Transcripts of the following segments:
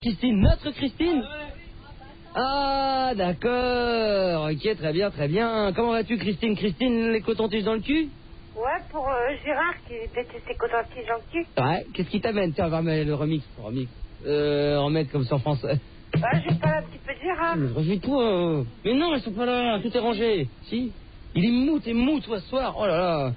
Christine, notre Christine. Ah, d'accord. Ok, très bien, très bien. Comment vas-tu, Christine? Christine, les cotons-tiges dans le cul? Ouais, pour Gérard qui déteste ses cotons-tiges dans le cul. Ouais, qu'est-ce qui t'amène? Tiens, on va mettre le remix. Remettre comme ça en français. Ouais, je parle un petit peu de Gérard. Réjouis-toi. Mais non, ils sont pas là, tout est rangé. Si? Il est mou, t'es mou, toi, ce soir. Oh là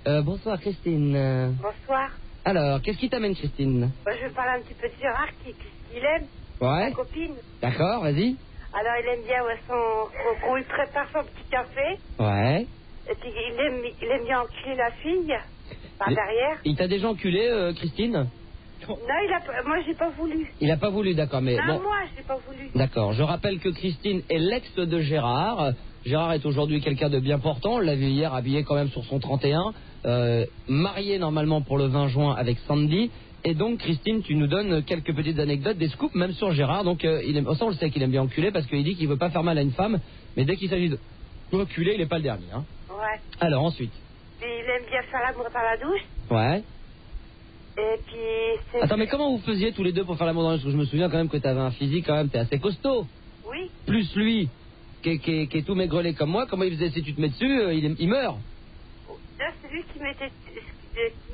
là. Bonsoir, Christine. Bonsoir. Alors, qu'est-ce qui t'amène, Christine? Ouais, je parle un petit peu de Gérard qu'il aime. Ouais. Sa copine. D'accord, vas-y. Alors, il aime bien qu'on lui prépare son petit café. Ouais. Et puis, il aime bien enculer la fille par derrière. Il t'a déjà enculé, Christine? Non, moi, j'ai pas voulu. Il a pas voulu, d'accord, mais Non, bon. moi, j'ai pas voulu. D'accord, je rappelle que Christine est l'ex de Gérard. Gérard est aujourd'hui quelqu'un de bien portant, on l'a vu hier habillé quand même sur son 31, marié normalement pour le 20 juin avec Sandy. Et donc Christine, tu nous donnes quelques petites anecdotes, des scoops même sur Gérard. Donc ça on le sait qu'il aime bien enculer parce qu'il dit qu'il veut pas faire mal à une femme, mais dès qu'il s'agit de enculer, il est pas le dernier. Hein. Ouais. Alors ensuite. Et il aime bien faire l'amour dans la douche. Ouais. Et puis... Attends, mais comment vous faisiez tous les deux pour faire l'amour dans la douche? Je me souviens quand même que t'avais un physique quand même, t'es assez costaud. Oui. Plus lui, qui est tout maigrelet comme moi, comment il faisait si tu te mets dessus, il meurt. Là, c'est lui qui mettait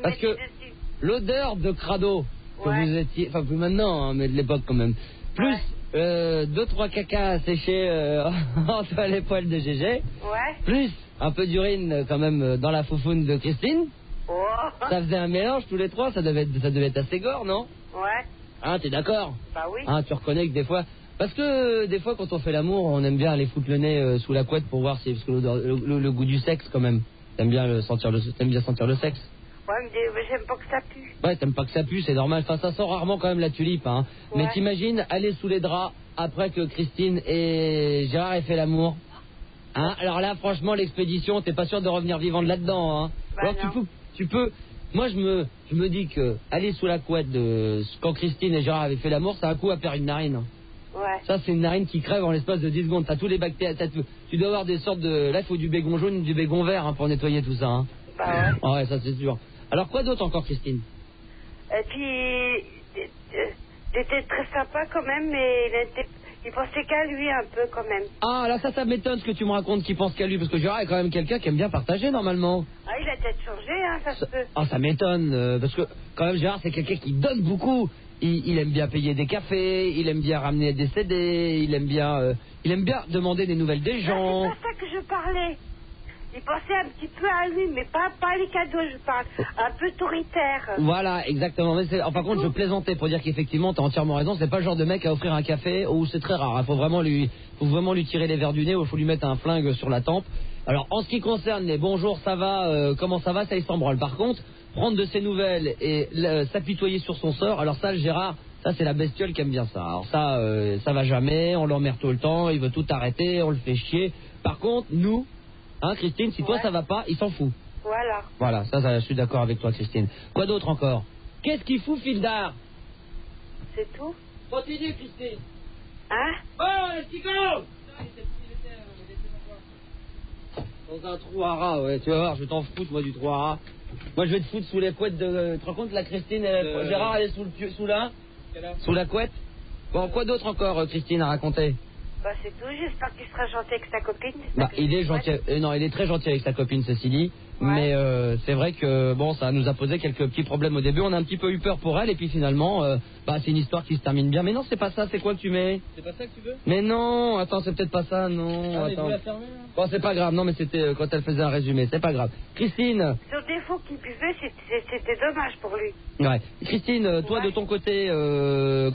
Parce que dessus. l'odeur de crado que Ouais. vous étiez, enfin plus maintenant, hein, mais de l'époque quand même, plus Ouais. 2-3 cacas séchés entre les poils de Gégé, Ouais. plus un peu d'urine quand même dans la foufoune de Christine, Oh. ça faisait un mélange tous les trois, ça devait être assez gore, non? Ouais. Hein, t'es d'accord? Bah oui. Hein, tu reconnais que des fois... Parce que des fois quand on fait l'amour, on aime bien aller foutre le nez sous la couette pour voir si... Parce que le goût du sexe quand même, t'aimes bien sentir le sexe. Ouais, mais j'aime pas que ça pue. Ouais, t'aimes pas que ça pue, c'est normal. Enfin, ça sent rarement quand même la tulipe, hein. Ouais. Mais t'imagines aller sous les draps après que Christine et Gérard aient fait l'amour. Hein? Alors là, franchement, l'expédition, t'es pas sûr de revenir vivant de là-dedans, hein. Bah Alors non. tu peux. Moi, je me dis que aller sous la couette quand Christine et Gérard avaient fait l'amour, ça a un coup à faire une narine. Ouais. Ça, c'est une narine qui crève en l'espace de 10 secondes. T'as tous les bactéries. Tu dois avoir des sortes de. Là, il faut du bégon jaune, du bégon vert pour nettoyer tout ça, hein. Bah ouais. Ah ouais, ça c'est sûr. Alors quoi d'autre encore, Christine? Et puis, il était très sympa quand même, mais il pensait qu'à lui un peu quand même. Ah, là, ça m'étonne ce que tu me racontes qu'il pense qu'à lui, parce que Gérard est quand même quelqu'un qui aime bien partager, normalement. Ah, il a peut-être changé, hein, ça se peut. Ah, ça m'étonne, parce que, quand même, Gérard, c'est quelqu'un qui donne beaucoup. Il aime bien payer des cafés, il aime bien ramener des CD, il aime bien demander des nouvelles des gens. Ah, c'est pas ça que je parlais. Il pensait un petit peu à lui, mais pas les cadeaux, je parle. Un peu autoritaire. Voilà, exactement. Mais par contre, je plaisantais pour dire qu'effectivement, t'as entièrement raison. C'est pas le genre de mec à offrir un café, ou c'est très rare. Il faut vraiment lui tirer les verres du nez, ou il faut lui mettre un flingue sur la tempe. Alors, en ce qui concerne les bonjour, ça va, comment ça va, ça il s'en branle. Par contre, prendre de ses nouvelles et s'apitoyer sur son sort, alors ça, le Gérard, ça c'est la bestiole qui aime bien ça. Alors ça va jamais, on l'emmerde tout le temps, il veut tout arrêter, on le fait chier. Par contre, nous, hein, Christine, si toi ça va pas, il s'en fout. Voilà. Voilà, ça, je suis d'accord avec toi, Christine. Quoi d'autre encore? Qu'est-ce qu'il fout, fil d'art? C'est tout. Continue, Christine. Hein? Oh, le petit con! Dans un trou à rats, ouais, tu vas voir, je vais t'en foutre, moi, du trou à rats. Moi, je vais te foutre sous les couettes de... Tu te rends compte, la Christine, Gérard, elle est sous la couette? Bon, quoi d'autre encore, Christine, à raconter? Bah, c'est tout. J'espère qu'il sera gentil avec sa copine. Bah, il est gentil. Non, il est très gentil avec sa copine, ceci dit. Ouais. Mais c'est vrai que bon, ça nous a posé quelques petits problèmes au début. On a un petit peu eu peur pour elle, et puis finalement, c'est une histoire qui se termine bien. Mais non, c'est pas ça. C'est quoi que tu mets? C'est pas ça que tu veux? Mais non, attends, c'est peut-être pas ça. Non, Ah, mais attends. vous la fermez, là? Bon, c'est pas grave. Non, mais c'était quand elle faisait un résumé. C'est pas grave. Christine. Sur défaut qu'il buvait, c'était dommage pour lui. Ouais. Christine, toi Ouais. de ton côté,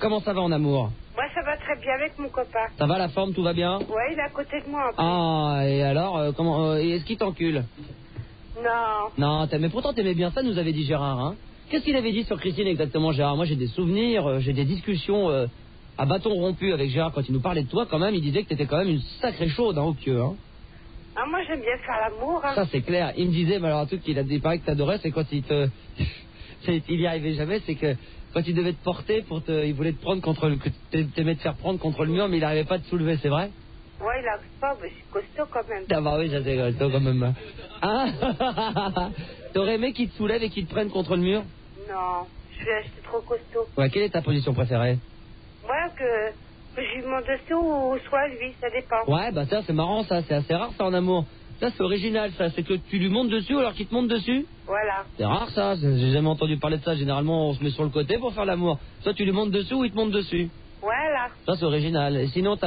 comment ça va en amour? Moi, ça va très bien avec mon copain. Ça va, la forme, tout va bien? Ouais, il est à côté de moi. Ah, et alors, comment est-ce qu'il t'encule? Non. Non, mais pourtant t'aimais bien ça, nous avait dit Gérard, hein. Qu'est-ce qu'il avait dit sur Christine exactement, Gérard? Moi j'ai des souvenirs, j'ai des discussions à bâton rompu avec Gérard quand il nous parlait de toi quand même, il disait que t'étais quand même une sacrée chaude, hein, au pieu, hein. Ah, moi, j'aime bien faire l'amour. Hein. Ça c'est clair, il me disait, mais alors un truc qu'il a dit, pareil que t'adorais, c'est quand il y arrivait jamais, c'est que quand il devait te porter il voulait te prendre que t'aimais te faire prendre contre le mur, mais il arrivait pas à te soulever, c'est vrai? Ouais, il arrive pas, mais je suis costaud quand même. Ah bah oui, ça c'est costaud quand même. Hein? T'aurais aimé qu'il te soulève et qu'il te prenne contre le mur? Non, je suis trop costaud. Ouais, quelle est ta position préférée? Ouais, que je lui monte dessus ou soit lui, ça dépend. Ouais, bah ça, c'est marrant, ça. C'est assez rare, ça, en amour. Ça, c'est original, ça. C'est que tu lui montes dessus ou alors qu'il te monte dessus. Voilà. C'est rare, ça. J'ai jamais entendu parler de ça. Généralement, on se met sur le côté pour faire l'amour. Soit tu lui montes dessus ou il te monte dessus. Voilà. Ça, c'est original. Et sinon,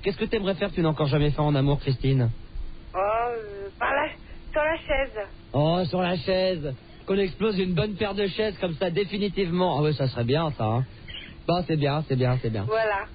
qu'est-ce que t'aimerais faire que tu n'as encore jamais fait en amour, Christine? Oh, sur la chaise. Oh, sur la chaise. Qu'on explose une bonne paire de chaises comme ça, définitivement. Ah ouais, ça serait bien, ça. Hein. Bah, c'est bien, c'est bien, c'est bien. Voilà.